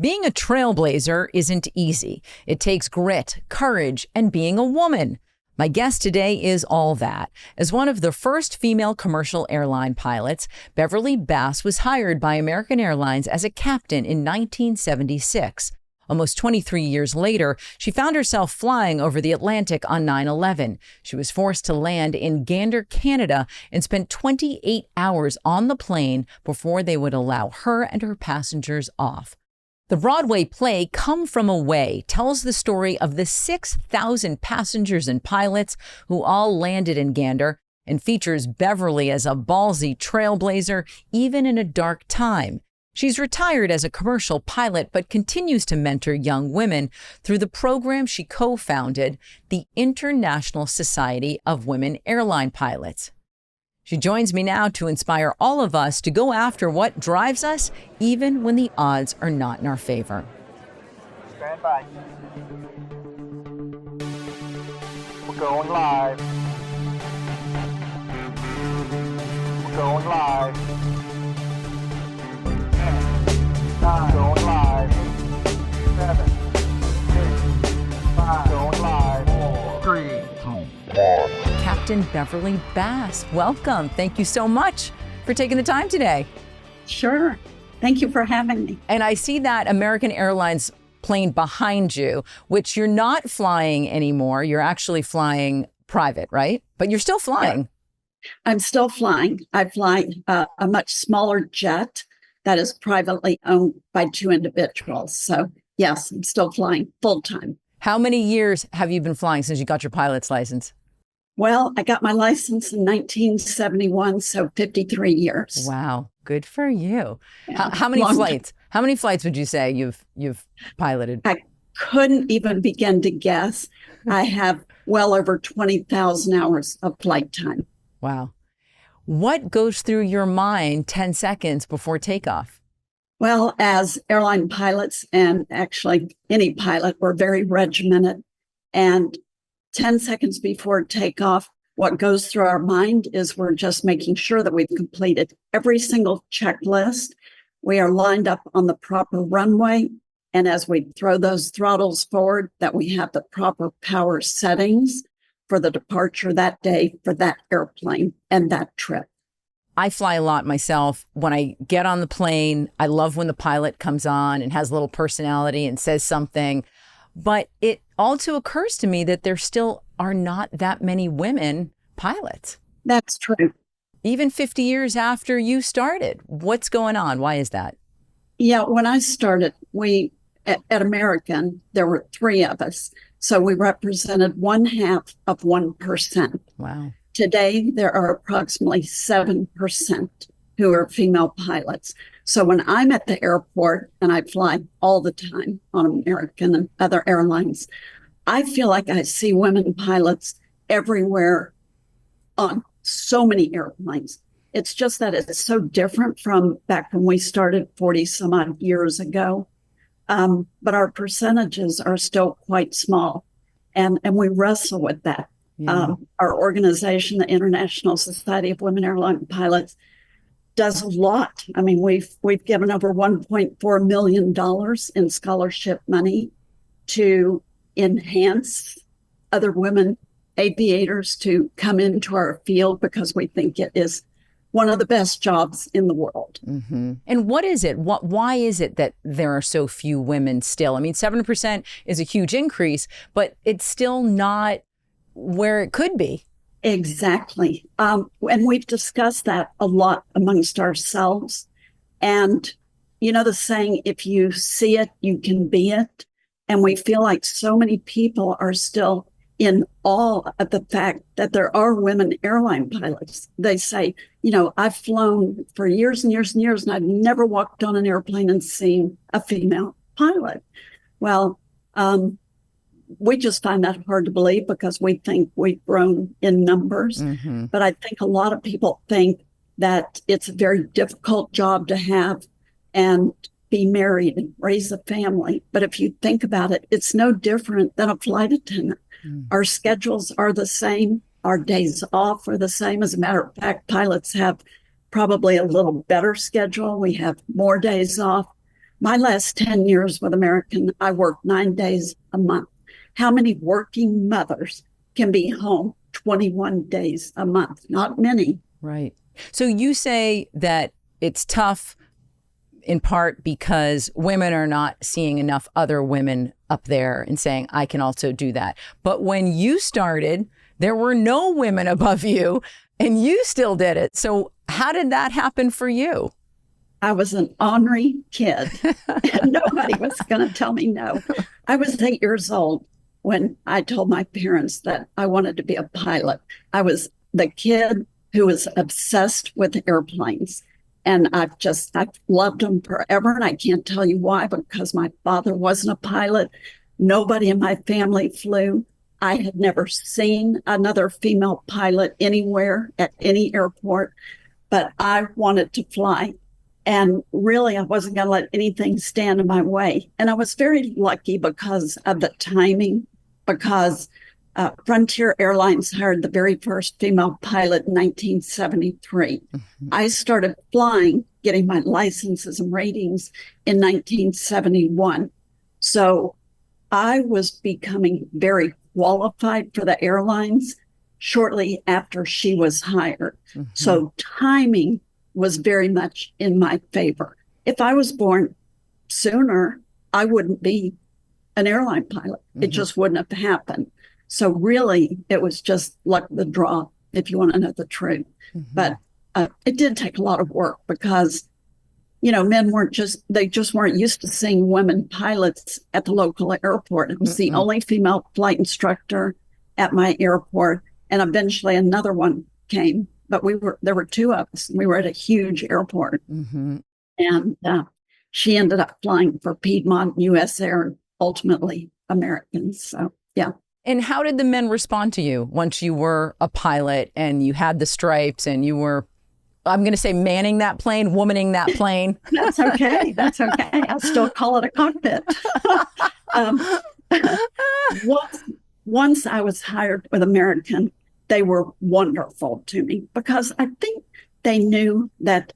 Being a trailblazer isn't easy. It takes grit, courage, and being a woman. My guest today is all that. As one of the first female commercial airline pilots, Beverly Bass was hired by American Airlines as a captain in 1976. Almost 23 years later, she found herself flying over the Atlantic on 9/11. She was forced to land in Gander, Canada, and spent 28 hours on the plane before they would allow her and her passengers off. The Broadway play Come From Away tells the story of the 6,000 passengers and pilots who all landed in Gander, and features Beverly as a ballsy trailblazer, even in a dark time. She's retired as a commercial pilot, but continues to mentor young women through the program she co-founded, the International Society of Women Airline Pilots. She joins me now to inspire all of us to go after what drives us, even when the odds are not in our favor. Stand by. We're going live. We're going live. 10, 9, going live. 7, 6, 5, going live. 4, 3, 2, 1. Captain Beverly Bass, welcome. Thank you so much for taking the time today. Sure. Thank you for having me. And I see that American Airlines plane behind you, which you're not flying anymore. You're actually flying private, right? But you're still flying. I'm still flying. I fly a much smaller jet that is privately owned by 2 individuals. So yes, I'm still flying full time. How many years have you been flying since you got your pilot's license? Well, I got my license in 1971, so 53 years. Wow, good for you. Yeah, How many long flights? time. How many flights would you say you've piloted? I couldn't even begin to guess. I have well over 20,000 hours of flight time. Wow. What goes through your mind 10 seconds before takeoff? Well, as airline pilots, and actually any pilot, we're very regimented. And 10 seconds before takeoff, what goes through our mind is we're just making sure that we've completed every single checklist. We are lined up on the proper runway. And as we throw those throttles forward, that we have the proper power settings for the departure that day for that airplane and that trip. I fly a lot myself. When I get on the plane, I love when the pilot comes on and has a little personality and says something. But it also occurs to me that there still are not that many women pilots. That's true. Even 50 years after you started. What's going on? Why is that? Yeah, when I started, at American, there were 3 of us. So we represented 0.5% Wow. Today, there are approximately 7% who are female pilots. So when I'm at the airport, and I fly all the time on American and other airlines, I feel like I see women pilots everywhere on so many airplanes. It's just that it's so different from back when we started 40 some odd years ago. But our percentages are still quite small, and we wrestle with that. Yeah. Our organization, the International Society of Women Airline Pilots, does a lot. I mean, we've given over $1.4 million in scholarship money to enhance other women aviators to come into our field because we think it is one of the best jobs in the world. Mm-hmm. And what is it? Why is it that there are so few women still? I mean, 7% is a huge increase, but it's still not where it could be. Exactly. And we've discussed that a lot amongst ourselves. And, you know, the saying, if you see it, you can be it. And we feel like so many people are still in awe of the fact that there are women airline pilots. They say, you know, I've flown for years and years and years, and I've never walked on an airplane and seen a female pilot. Well, we just find that hard to believe because we think we've grown in numbers. Mm-hmm. But I think a lot of people think that it's a very difficult job to have and be married and raise a family. But if you think about it, it's no different than a flight attendant. Our schedules are the same. Our days off are the same. As a matter of fact, pilots have probably a little better schedule. We have more days off. My last 10 years with American, I worked 9 days a month. How many working mothers can be home 21 days a month? Not many. Right. So you say that it's tough in part because women are not seeing enough other women up there and saying, I can also do that. But when you started, there were no women above you and you still did it. So how did that happen for you? I was an ornery kid and nobody was going to tell me no. I was 8 years old when I told my parents that I wanted to be a pilot. I was the kid who was obsessed with airplanes. And I've loved them forever. And I can't tell you why, because my father wasn't a pilot. Nobody in my family flew. I had never seen another female pilot anywhere at any airport, but I wanted to fly. And really, I wasn't going to let anything stand in my way. And I was very lucky because of the timing, because Frontier Airlines hired the very first female pilot in 1973. Mm-hmm. I started flying, getting my licenses and ratings in 1971. So I was becoming very qualified for the airlines shortly after she was hired. Mm-hmm. So timing was very much in my favor. If I was born sooner, I wouldn't be an airline pilot. Mm-hmm. It just wouldn't have happened. So really, it was just luck of the draw, if you want to know the truth. Mm-hmm. But it did take a lot of work because, men they just weren't used to seeing women pilots at the local airport. It was the only female flight instructor at my airport. And eventually another one came, but there were two of us. And we were at a huge airport. Mm-hmm. And she ended up flying for Piedmont, US Air, and ultimately American. So, yeah. And how did the men respond to you once you were a pilot and you had the stripes and you were, I'm going to say, manning that plane, womaning that plane? That's okay. That's okay. I still call it a cockpit. Once I was hired with American, they were wonderful to me because I think they knew that,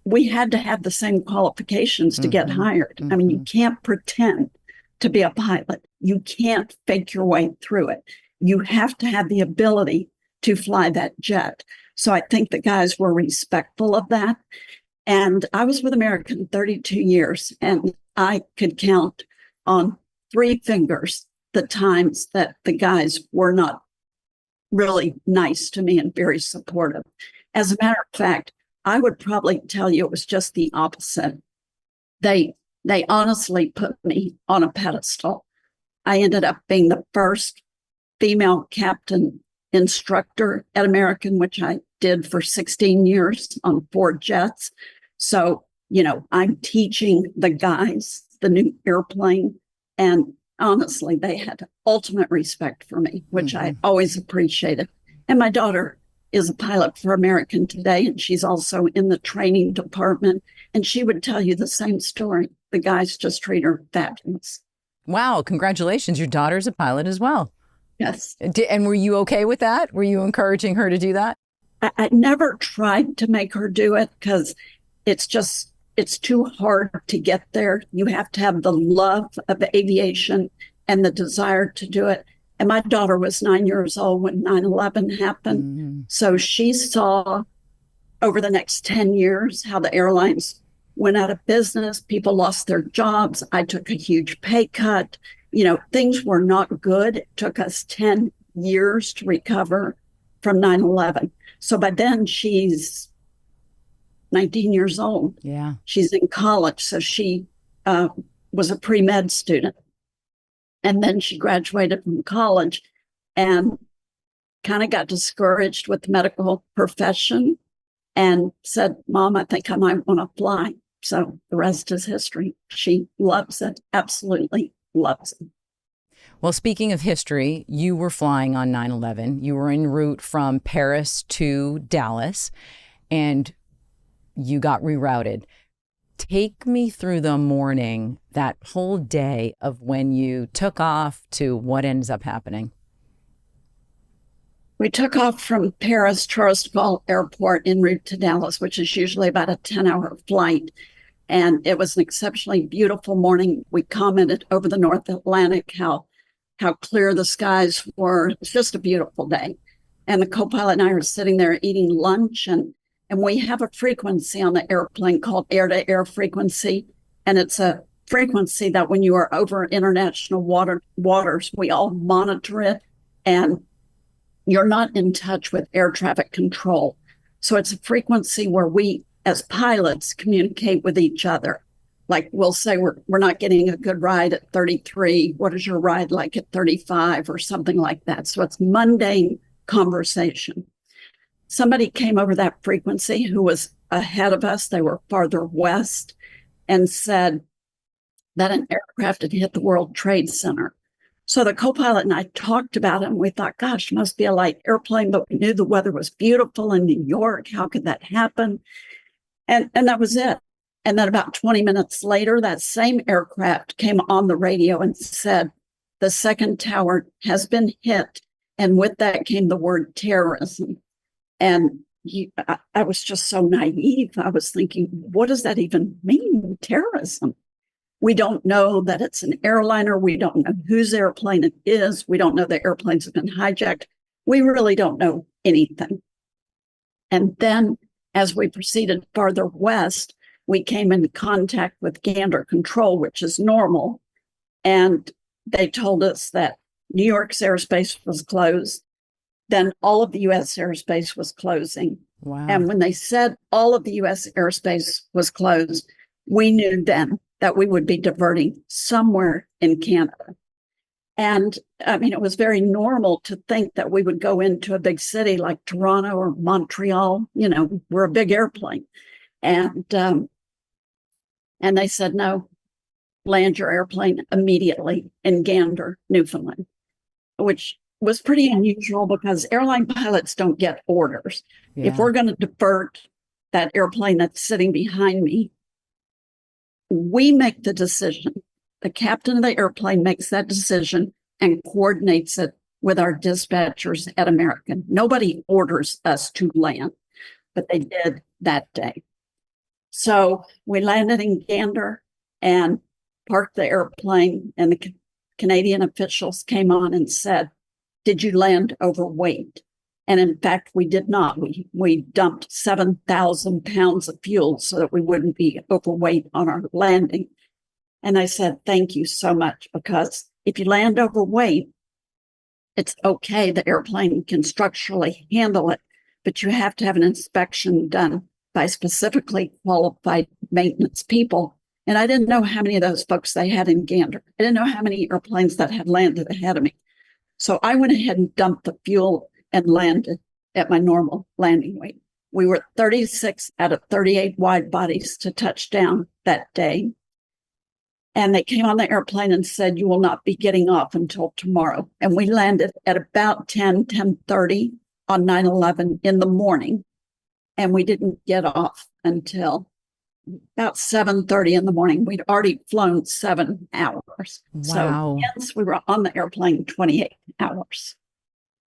we had to have the same qualifications to get hired. Mm-hmm. I mean, you can't pretend to be a pilot. You can't fake your way through it. You have to have the ability to fly that jet. So I think the guys were respectful of that. And I was with American 32 years, and I could count on 3 fingers the times that the guys were not really nice to me and very supportive. As a matter of fact, I would probably tell you it was just the opposite. They honestly put me on a pedestal. I ended up being the first female captain instructor at American, which I did for 16 years on 4 jets. So, I'm teaching the guys the new airplane. And honestly, they had ultimate respect for me, which I always appreciated. And my daughter is a pilot for American today, and she's also in the training department. And she would tell you the same story. The guys just treat her fabulous. Wow. Congratulations. Your daughter's a pilot as well. Yes. And were you okay with that? Were you encouraging her to do that? I never tried to make her do it because it's too hard to get there. You have to have the love of aviation and the desire to do it. And my daughter was 9 years old when 9/11 happened. Mm-hmm. So she saw over the next 10 years how the airlines went out of business. People lost their jobs. I took a huge pay cut. Things were not good. It took us 10 years to recover from 9/11. So by then she's 19 years old. Yeah. She's in college. So she was a pre-med student. And then she graduated from college and kind of got discouraged with the medical profession and said, Mom, I think I might want to fly. So the rest is history. She loves it, absolutely loves it. Well, speaking of history, you were flying on 9/11. You were en route from Paris to Dallas, and you got rerouted. Take me through the morning, that whole day of when you took off to what ends up happening. We took off from Paris Charles de Gaulle Airport en route to Dallas, which is usually about a 10-hour flight. And it was an exceptionally beautiful morning. We commented over the North Atlantic how clear the skies were. It's just a beautiful day. And the co-pilot and I are sitting there eating lunch, and we have a frequency on the airplane called air-to-air frequency. And it's a frequency that when you are over international waters, we all monitor it, and you're not in touch with air traffic control. So it's a frequency where we, as pilots, communicate with each other. Like we'll say we're not getting a good ride at 33. What is your ride like at 35 or something like that? So it's mundane conversation. Somebody came over that frequency who was ahead of us. They were farther west, and said that an aircraft had hit the World Trade Center. So the co-pilot and I talked about it, and we thought, gosh, it must be a light airplane, but we knew the weather was beautiful in New York. How could that happen? And that was it. And then about 20 minutes later, that same aircraft came on the radio and said, the second tower has been hit. And with that came the word terrorism. And I was just so naive. I was thinking, what does that even mean, terrorism? We don't know that it's an airliner. We don't know whose airplane it is. We don't know the airplanes have been hijacked. We really don't know anything. And then as we proceeded farther west, we came into contact with Gander control, which is normal. And they told us that New York's airspace was closed. Then all of the U.S. airspace was closing. Wow. And when they said all of the U.S. airspace was closed, we knew then that we would be diverting somewhere in Canada. And I mean, it was very normal to think that we would go into a big city like Toronto or Montreal. You know, we're a big airplane. And they said, no, land your airplane immediately in Gander, Newfoundland, which was pretty unusual because airline pilots don't get orders. Yeah. If we're going to divert that airplane that's sitting behind me, we make the decision. The captain of the airplane makes that decision and coordinates it with our dispatchers at American. Nobody orders us to land, but they did that day. So we landed in Gander and parked the airplane, and the Canadian officials came on and said, did you land overweight? And in fact, we did not. We dumped 7,000 pounds of fuel so that we wouldn't be overweight on our landing. And I said, thank you so much, because if you land overweight, it's okay. The airplane can structurally handle it, but you have to have an inspection done by specifically qualified maintenance people. And I didn't know how many of those folks they had in Gander. I didn't know how many airplanes that had landed ahead of me. So I went ahead and dumped the fuel and landed at my normal landing weight. We were 36 out of 38 wide bodies to touch down that day. And they came on the airplane and said, you will not be getting off until tomorrow. And we landed at about 10:30 on 9/11 in the morning. And we didn't get off until about 7:30 in the morning. We'd already flown 7 hours. Wow. So yes, we were on the airplane 28 hours.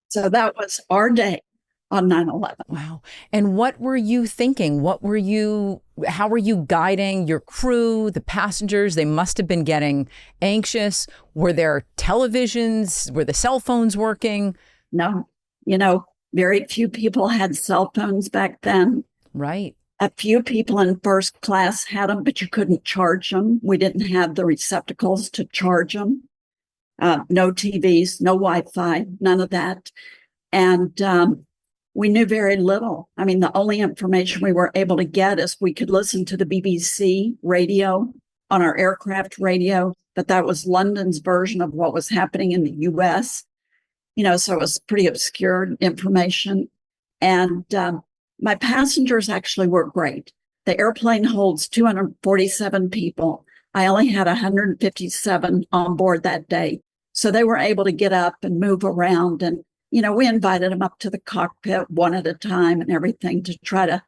So that was our day on 9/11. Wow. And what were you thinking? How were you guiding your crew, the passengers? They must have been getting anxious. Were there televisions? Were the cell phones working? No, very few people had cell phones back then. Right. A few people in first class had them, but you couldn't charge them. We didn't have the receptacles to charge them. No TVs, no Wi-Fi, none of that. And we knew very little. I mean, the only information we were able to get is we could listen to the BBC radio on our aircraft radio, but that was London's version of what was happening in the US. So it was pretty obscure information. And my passengers actually were great. The airplane holds 247 people. I only had 157 on board that day. So they were able to get up and move around. And, we invited them up to the cockpit one at a time and everything to try to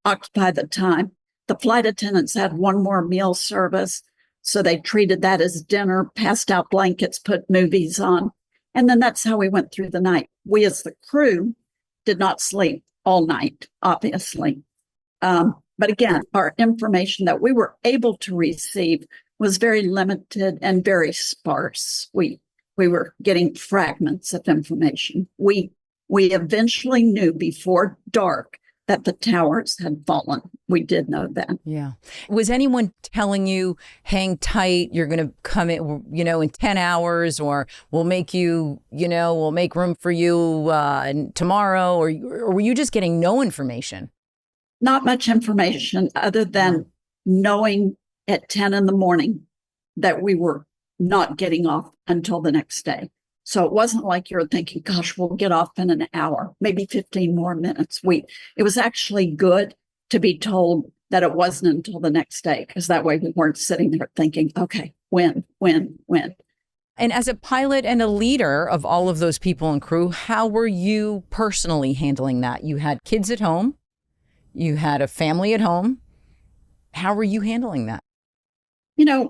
occupy the time. The flight attendants had one more meal service. So they treated that as dinner, passed out blankets, put movies on. And then that's how we went through the night. We as the crew did not sleep all night, obviously. But again, our information that we were able to receive was very limited and very sparse. We were getting fragments of information. We eventually knew before dark that the towers had fallen. We did know that. Yeah. Was anyone telling you, hang tight, you're going to come in, in 10 hours, or we'll make you, we'll make room for you tomorrow, or were you just getting no information? Not much information other than knowing at 10 in the morning that we were not getting off until the next day. So it wasn't like you're thinking, gosh, we'll get off in an hour, maybe 15 more minutes. It was actually good to be told that it wasn't until the next day, because that way we weren't sitting there thinking, okay, when? And as a pilot and a leader of all of those people and crew, how were you personally handling that? You had kids at home, you had a family at home. How were you handling that?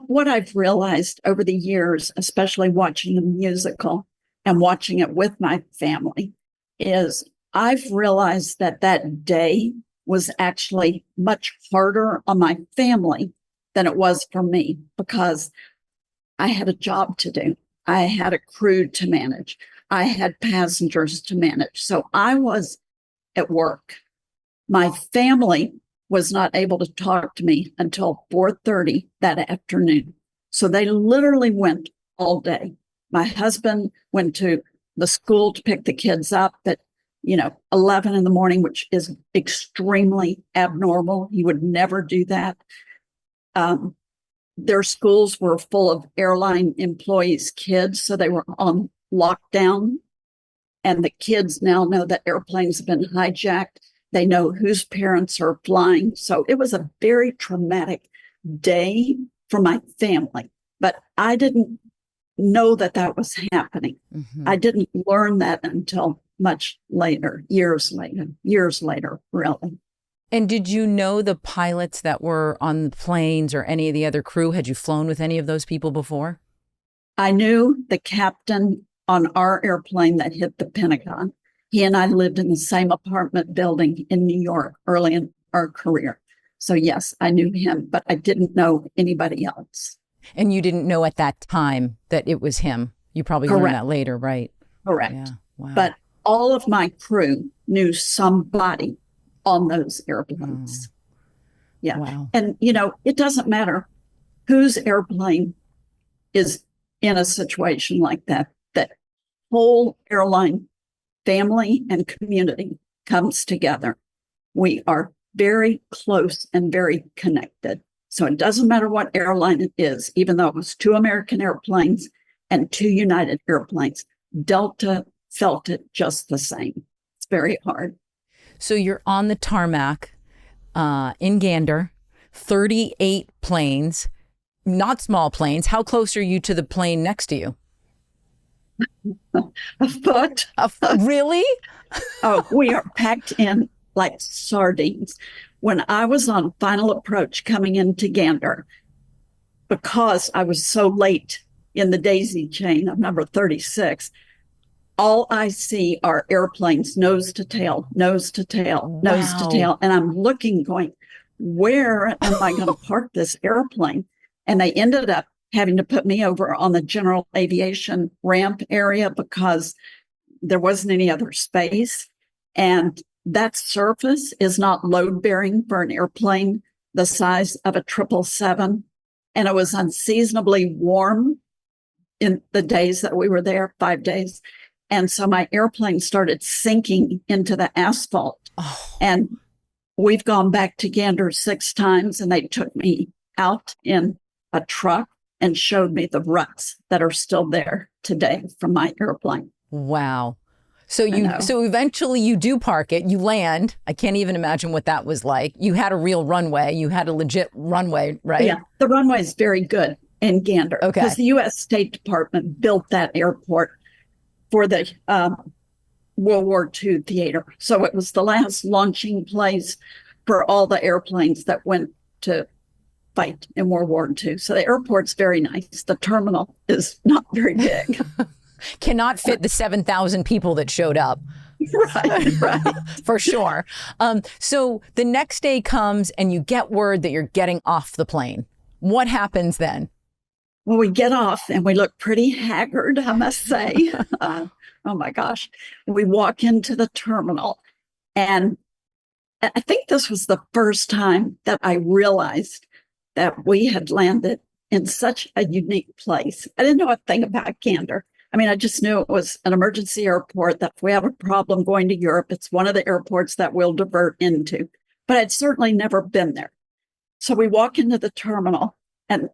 What I've realized over the years, especially watching the musical and watching it with my family, is I've realized that day was actually much harder on my family than it was for me, because I had a job to do. I had a crew to manage. I had passengers to manage. So I was at work. My family was not able to talk to me until 4:30 that afternoon. So they literally went all day. My husband went to the school to pick the kids up at 11 in the morning, which is extremely abnormal. He would never do that. Their schools were full of airline employees' kids, so they were on lockdown. And the kids now know that airplanes have been hijacked. They know whose parents are flying. So it was a very traumatic day for my family. But I didn't know that was happening. Mm-hmm. I didn't learn that until much later, years later, really. And did you know the pilots that were on the planes or any of the other crew? Had you flown with any of those people before? I knew the captain on our airplane that hit the Pentagon. He and I lived in the same apartment building in New York early in our career. So yes, I knew him, but I didn't know anybody else. And you didn't know at that time that it was him. You probably learned that later, right? Correct. Yeah. Wow. But all of my crew knew somebody on those airplanes. Oh. Yeah. Wow. And, it doesn't matter whose airplane is in a situation like that whole airline family and community comes together. We are very close and very connected. So it doesn't matter what airline it is, even though it was 2 American airplanes and 2 United airplanes, Delta felt it just the same. It's very hard. So you're on the tarmac in Gander, 38 planes, not small planes. How close are you to the plane next to you? A foot. Really? Oh, we are packed in like sardines. When I was on final approach coming into Gander, because I was so late in the daisy chain of number 36, all I see are airplanes, nose to tail, nose to tail, nose to tail. And I'm looking, going, where am I going to park this airplane? And they ended up having to put me over on the general aviation ramp area because there wasn't any other space. And that surface is not load bearing for an airplane the size of a 777. And it was unseasonably warm in the days that we were there, 5 days. And so my airplane started sinking into the asphalt. Oh. And we've gone back to Gander 6 times, and they took me out in a truck and showed me the ruts that are still there today from my airplane. Wow. So eventually you do park it, you land. I can't even imagine what that was like. You had a real runway. You had a legit runway, right? Yeah, the runway is very good in Gander. Okay. Because the U.S. State Department built that airport for the World War II theater. So it was the last launching place for all the airplanes that went to fight in World War II. So the airport's very nice. The terminal is not very big. Cannot fit the 7,000 people that showed up. Right. For sure. So the next day comes and you get word that you're getting off the plane. What happens then? Well, we get off and we look pretty haggard, I must say. Oh my gosh. We walk into the terminal, and I think this was the first time that I realized that we had landed in such a unique place. I didn't know a thing about Gander. I mean, I just knew it was an emergency airport, that if we have a problem going to Europe, it's one of the airports that we'll divert into. But I'd certainly never been there. So we walk into the terminal, and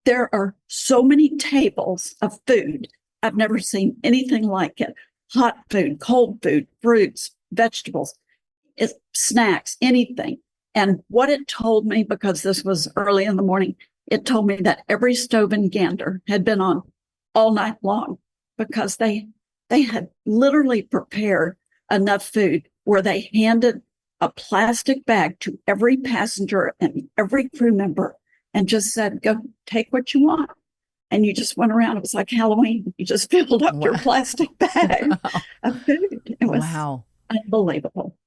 there are so many tables of food. I've never seen anything like it. Hot food, cold food, fruits, vegetables, snacks, anything. And what it told me, because this was early in the morning, it told me that every stove in Gander had been on all night long, because they had literally prepared enough food where they handed a plastic bag to every passenger and every crew member and just said, go take what you want. And you just went around. It was like Halloween. You just filled up your plastic bag of food. It was unbelievable.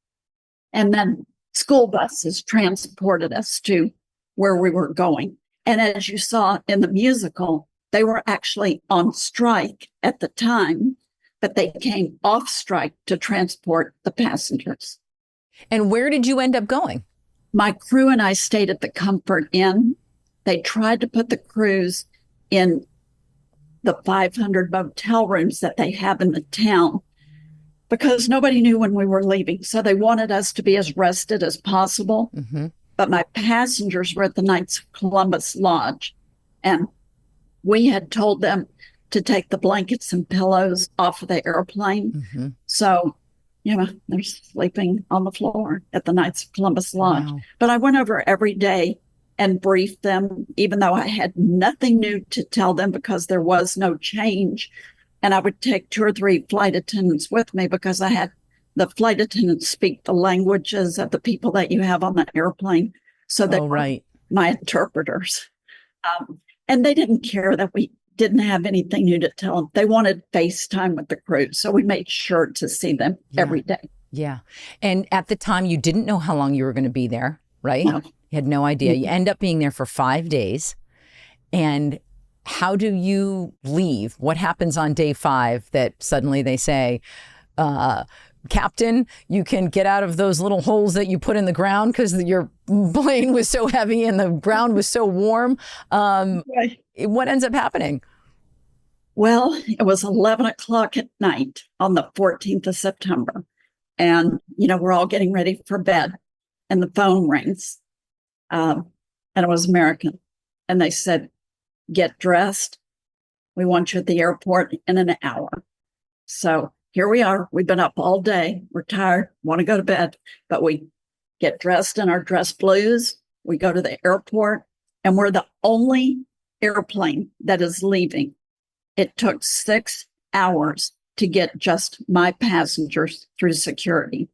And then school buses transported us to where we were going. And as you saw in the musical, they were actually on strike at the time, but they came off strike to transport the passengers. And where did you end up going? My crew and I stayed at the Comfort Inn. They tried to put the crews in the 500 motel rooms that they have in the town, because nobody knew when we were leaving. So they wanted us to be as rested as possible. Mm-hmm. But my passengers were at the Knights of Columbus Lodge, and we had told them to take the blankets and pillows off of the airplane. Mm-hmm. So, they're sleeping on the floor at the Knights of Columbus Lodge. Wow. But I went over every day and briefed them, even though I had nothing new to tell them because there was no change. And I would take 2 or 3 flight attendants with me, because I had the flight attendants speak the languages of the people that you have on the airplane. So they were my interpreters. And they didn't care that we didn't have anything new to tell them. They wanted FaceTime with the crew. So we made sure to see them every day. Yeah. And at the time, you didn't know how long you were going to be there, right? No. You had no idea. You end up being there for 5 days. And how do you leave? What happens on day 5 that suddenly they say, Captain, you can get out of those little holes that you put in the ground because your plane was so heavy and the ground was so warm? What ends up happening? Well, it was 11 o'clock at night on the 14th of September. And, we're all getting ready for bed. And the phone rings. And it was American. And they said, get dressed. We want you at the airport in an hour. So here we are. We've been up all day. We're tired, want to go to bed. But we get dressed in our dress blues. We go to the airport. And we're the only airplane that is leaving. It took 6 hours to get just my passengers through security,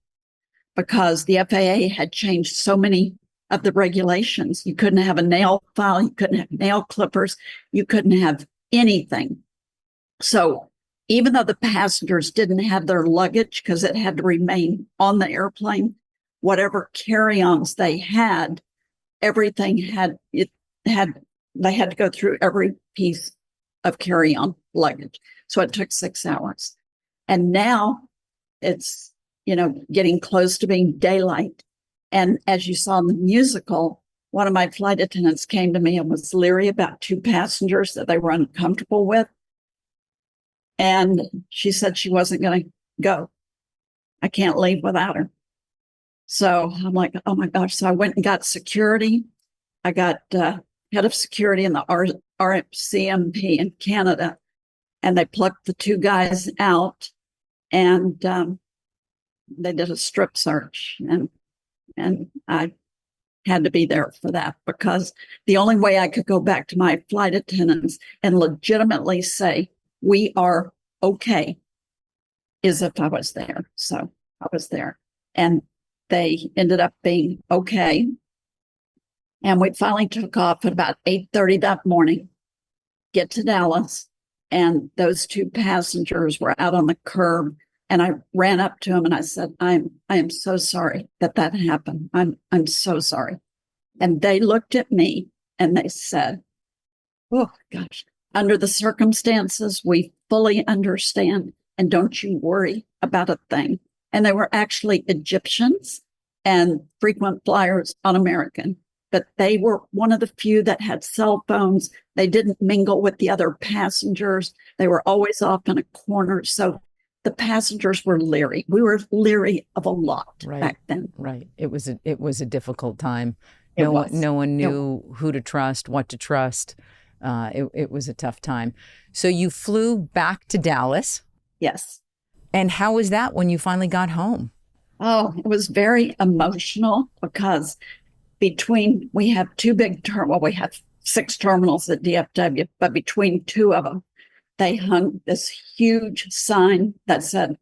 because the FAA had changed so many of the regulations. You couldn't have a nail file. You couldn't have nail clippers. You couldn't have anything. So even though the passengers didn't have their luggage because it had to remain on the airplane, whatever carry-ons they had, everything they had to go through every piece of carry-on luggage. So it took 6 hours. And now it's, getting close to being daylight. And as you saw in the musical, one of my flight attendants came to me and was leery about 2 passengers that they were uncomfortable with. And she said she wasn't going to go. I can't leave without her. So I'm like, oh my gosh. So I went and got security. I got head of security in the RCMP in Canada. And they plucked the 2 guys out, and they did a strip search. And I had to be there for that, because the only way I could go back to my flight attendants and legitimately say, we are okay, is if I was there. So I was there, and they ended up being okay. And we finally took off at about 8:30 that morning, get to Dallas, and those 2 passengers were out on the curb And I ran up to him and I said, I am so sorry that happened. I'm so sorry. And they looked at me and they said, oh gosh, under the circumstances, we fully understand. And don't you worry about a thing. And they were actually Egyptians and frequent flyers on American, but they were one of the few that had cell phones. They didn't mingle with the other passengers. They were always off in a corner. So the passengers were leery. We were leery of a lot back then. Right. It was a difficult time. It No one knew who to trust, what to trust. It was a tough time. So you flew back to Dallas. Yes. And how was that when you finally got home? Oh, it was very emotional because we have two big terminals. We have 6 terminals at DFW, but between 2 of them, they hung this huge sign that said,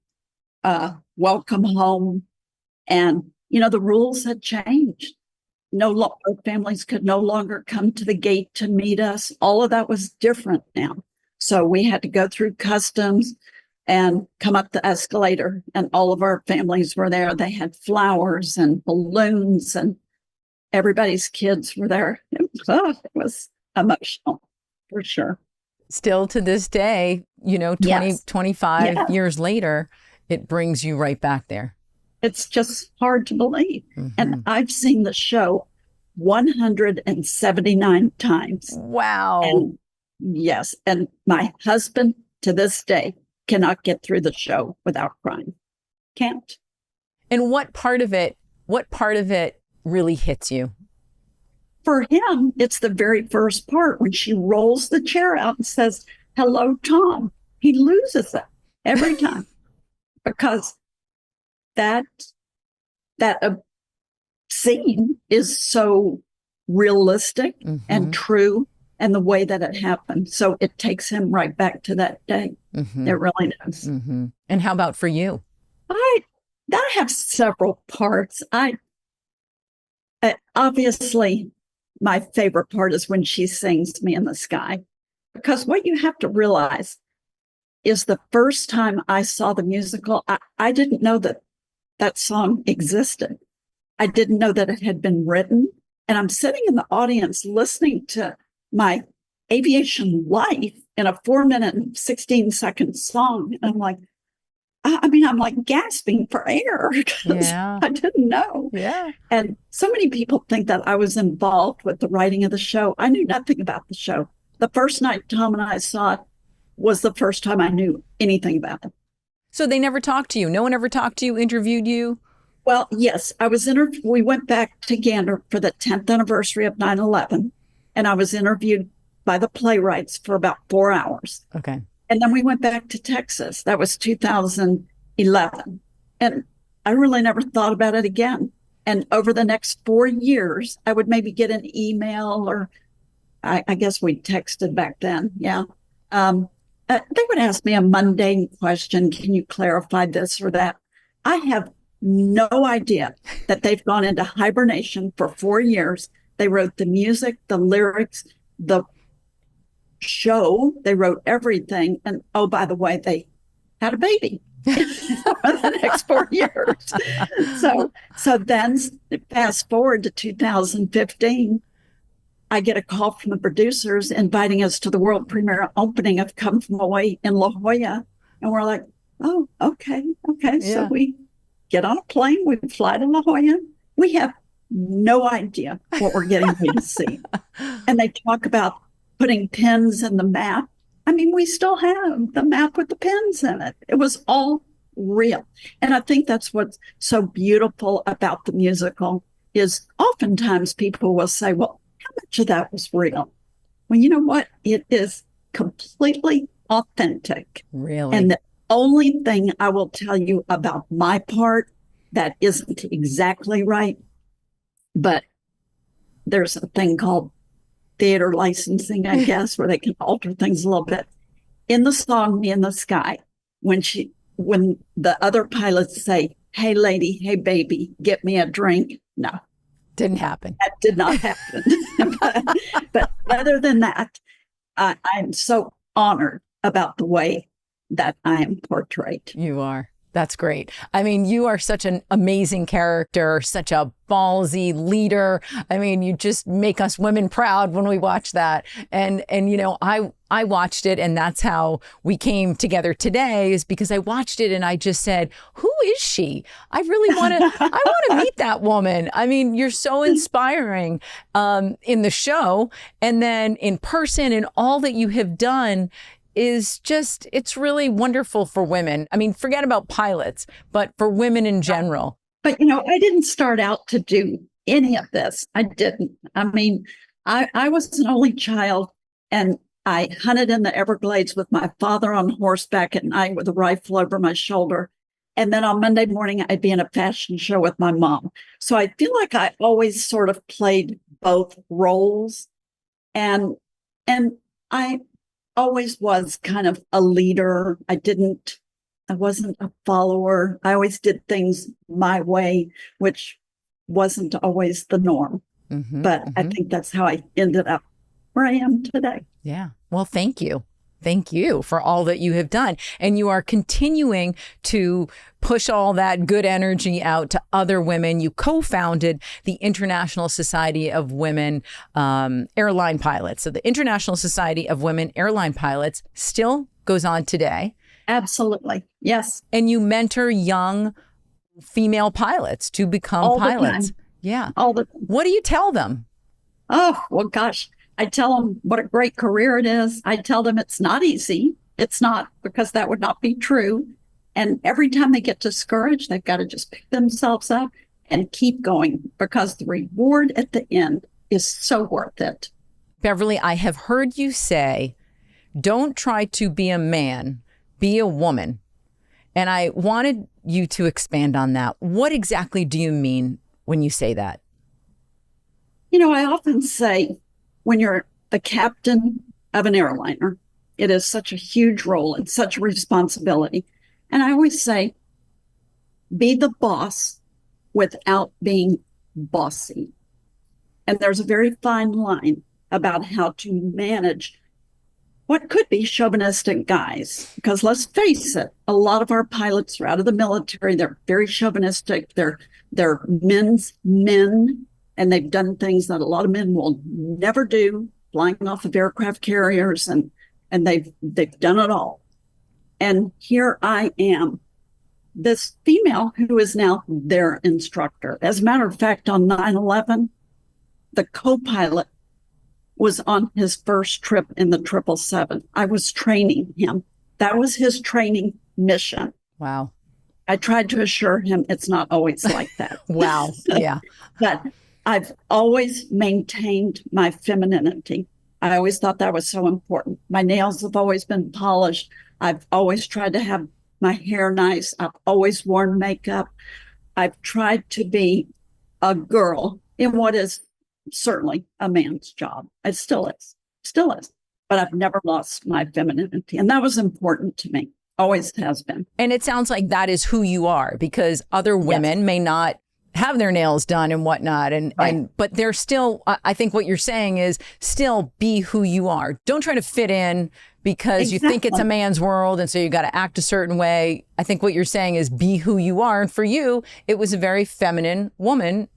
welcome home. And, the rules had changed. Families could no longer come to the gate to meet us. All of that was different now. So we had to go through customs and come up the escalator, and all of our families were there. They had flowers and balloons, and everybody's kids were there. It was emotional for sure. Still to this day, 25 years later, it brings you right back there. It's just hard to believe. And I've seen the show 179 times. Wow. And yes. And my husband to this day cannot get through the show without crying. Can't. And what part of it really hits you? For him, it's the very first part when she rolls the chair out and says, hello, Tom. He loses it every time because that scene is so realistic and true, and the way that it happened. So it takes him right back to that day. It really does. And how about for you? I have several parts. Obviously, my favorite part is when she sings Me in the Sky, because what you have to realize is the first time I saw the musical, I didn't know that song existed. I didn't know that it had been written. And I'm sitting in the audience listening to my aviation life in a 4-minute and 16-second song. And I'm like, I'm like gasping for air because I didn't know. Yeah. And so many people think that I was involved with the writing of the show. I knew nothing about the show. The first night Tom and I saw it was the first time I knew anything about it. So they never talked to you? No one ever talked to you, interviewed you? Well, yes. We went back to Gander for the 10th anniversary of 9/11, and I was interviewed by the playwrights for about 4 hours. Okay. And then we went back to Texas. That was 2011. And I really never thought about it again. And over the next 4 years, I would maybe get an email, or I guess we texted back then. Yeah. They would ask me a mundane question. Can you clarify this or that? I have no idea that they've gone into hibernation for 4 years. They wrote the music, the lyrics, the show. They wrote everything. And oh, by the way, they had a baby for the next 4 years. So then fast forward to 2015, I get a call from the producers inviting us to the world premiere opening of Come From Away in La Jolla. And we're like, oh, okay. Yeah. So we get on a plane, we fly to La Jolla. We have no idea what we're getting ready to see. And they talk about putting pins in the map. I mean, we still have the map with the pins in it. It was all real. And I think that's what's so beautiful about the musical is oftentimes people will say, well, how much of that was real? Well, you know what? It is completely authentic. Really? And the only thing I will tell you about my part that isn't exactly right, but there's a thing called theater licensing, I guess, where they can alter things a little bit. In the song Me in the Sky, when the other pilots say, hey lady, hey baby, get me a drink. No. Didn't happen. That did not happen. but other than that, I'm so honored about the way that I am portrayed. You are. That's great. I mean, you are such an amazing character, such a ballsy leader. I mean, you just make us women proud when we watch that. And you know, I watched it, and that's how we came together today, is because I watched it and I just said, who is she? I really want to meet that woman. I mean, you're so inspiring in the show, and then in person, and all that you have done is just, it's really wonderful for women. I mean, forget about pilots, but for women in general. But, you know, I didn't start out to do any of this. I didn't. I mean, I was an only child, and I hunted in the Everglades with my father on horseback at night with a rifle over my shoulder. And then on Monday morning, I'd be in a fashion show with my mom. So I feel like I always sort of played both roles. And I always was kind of a leader. I wasn't a follower. I always did things my way, which wasn't always the norm. But I think that's how I ended up where I am today. Yeah. Well, thank you. Thank you for all that you have done. And you are continuing to push all that good energy out to other women. You co-founded the International Society of Women Airline Pilots. So the International Society of Women Airline Pilots still goes on today. Absolutely. Yes. And you mentor young female pilots to become All the pilots. time. Yeah. All the What do you tell them? Oh, well, gosh, I tell them what a great career it is. I tell them it's not easy. It's not, because that would not be true. And every time they get discouraged, they've got to just pick themselves up and keep going, because the reward at the end is so worth it. Beverly, I have heard you say, don't try to be a man, be a woman. And I wanted you to expand on that. What exactly do you mean when you say that? You know, I often say, when you're the captain of an airliner, it is such a huge role and such a responsibility. And I always say, be the boss without being bossy. And there's a very fine line about how to manage what could be chauvinistic guys. Because let's face it, a lot of our pilots are out of the military. They're very chauvinistic. They're men's men. And they've done things that a lot of men will never do, flying off of aircraft carriers, and they've done it all. And here I am, this female who is now their instructor. As a matter of fact, on 9/11, the co-pilot was on his first trip in the 777. I was training him. That was his training mission. Wow. I tried to assure him it's not always like that. Wow. Yeah. But I've always maintained my femininity. I always thought that was so important. My nails have always been polished. I've always tried to have my hair nice. I've always worn makeup. I've tried to be a girl in what is certainly a man's job. It still is. But I've never lost my femininity. And that was important to me. Always has been. And it sounds like that is who you are, because other women may not have their nails done and whatnot. But they're still, I think what you're saying is still be who you are. Don't try to fit in because you think it's a man's world. And so you got to act a certain way. I think what you're saying is be who you are. And for you, it was a very feminine woman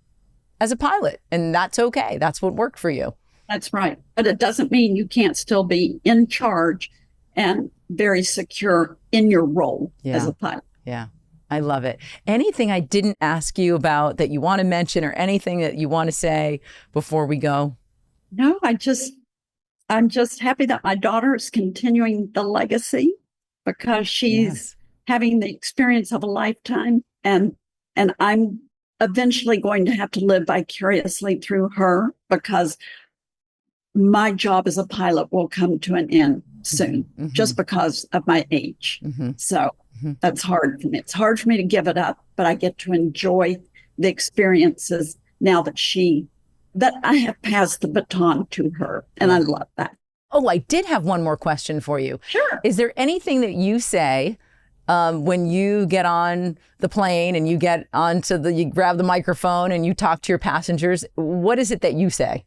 as a pilot. And that's okay. That's what worked for you. That's right. But it doesn't mean you can't still be in charge and very secure in your role as a pilot. Yeah. I love it. Anything I didn't ask you about that you want to mention, or anything that you want to say before we go? No, I'm just happy that my daughter is continuing the legacy, because she's having the experience of a lifetime, and I'm eventually going to have to live vicariously through her, because my job as a pilot will come to an end soon, just because of my age. So that's hard for me. It's hard for me to give it up, but I get to enjoy the experiences now that I have passed the baton to her. And I love that. Oh, I did have one more question for you. Sure. Is there anything that you say when you get on the plane and you you grab the microphone and you talk to your passengers? What is it that you say?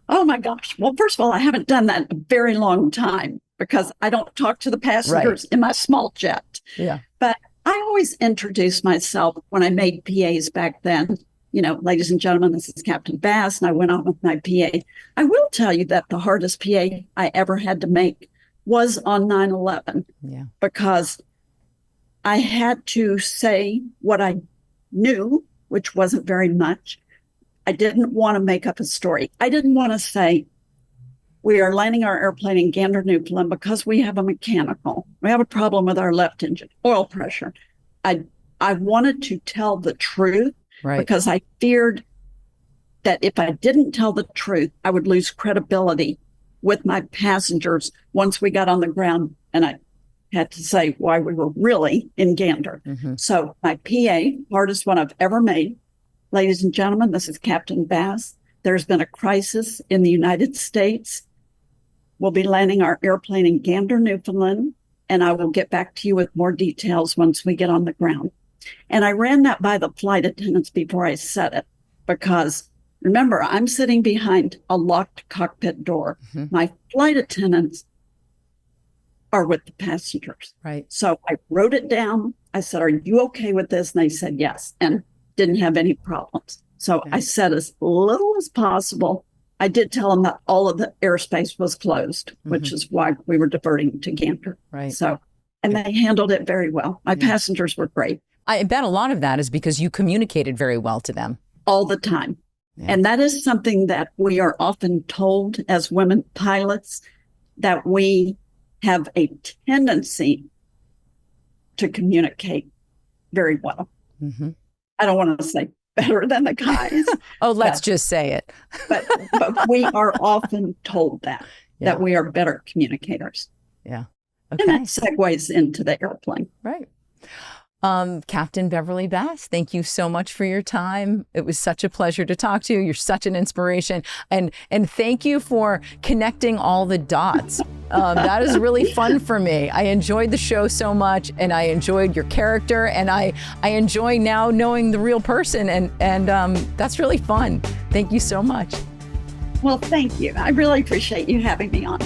Oh my gosh. Well, first of all, I haven't done that in a very long time, because I don't talk to the passengers in my small jet. Yeah. But I always introduced myself when I made PAs back then. Ladies and gentlemen, this is Captain Bass, and I went on with my PA. I will tell you that the hardest PA I ever had to make was on 9/11. Yeah. Because I had to say what I knew, which wasn't very much. I didn't want to make up a story. I didn't want to say, we are landing our airplane in Gander, Newfoundland because we have a problem with our left engine, oil pressure. I wanted to tell the truth, Right. because I feared that if I didn't tell the truth, I would lose credibility with my passengers once we got on the ground and I had to say why we were really in Gander. Mm-hmm. So my PA, hardest one I've ever made. Ladies and gentlemen, this is Captain Bass. There's been a crisis in the United States. We'll be landing our airplane in Gander, Newfoundland, and I will get back to you with more details once we get on the ground. And I ran that by the flight attendants before I said it, because remember, I'm sitting behind a locked cockpit door. Mm-hmm. My flight attendants are with the passengers. Right. So I wrote it down. I said, are you okay with this? And they said yes, and didn't have any problems. So Okay. I said as little as possible. I did tell them that all of the airspace was closed, which is why we were diverting to Gander. Right. So, and they handled it very well. My passengers were great I bet a lot of that is because you communicated very well to them. all the time. Yeah. And that is something that we are often told as women pilots, that we have a tendency to communicate very well. Mm-hmm. I don't want to say better than the guys, Oh, let's just say it. but we are often told that we are better communicators. Yeah. And Okay. that segues into the airplane. Right. Captain Beverly Bass, thank you so much for your time. It was such a pleasure to talk to you. You're such an inspiration. And thank you for connecting all the dots. That is really fun for me. I enjoyed the show so much, and I enjoyed your character, and I enjoy now knowing the real person, and that's really fun. Thank you so much. Well, thank you. I really appreciate you having me on.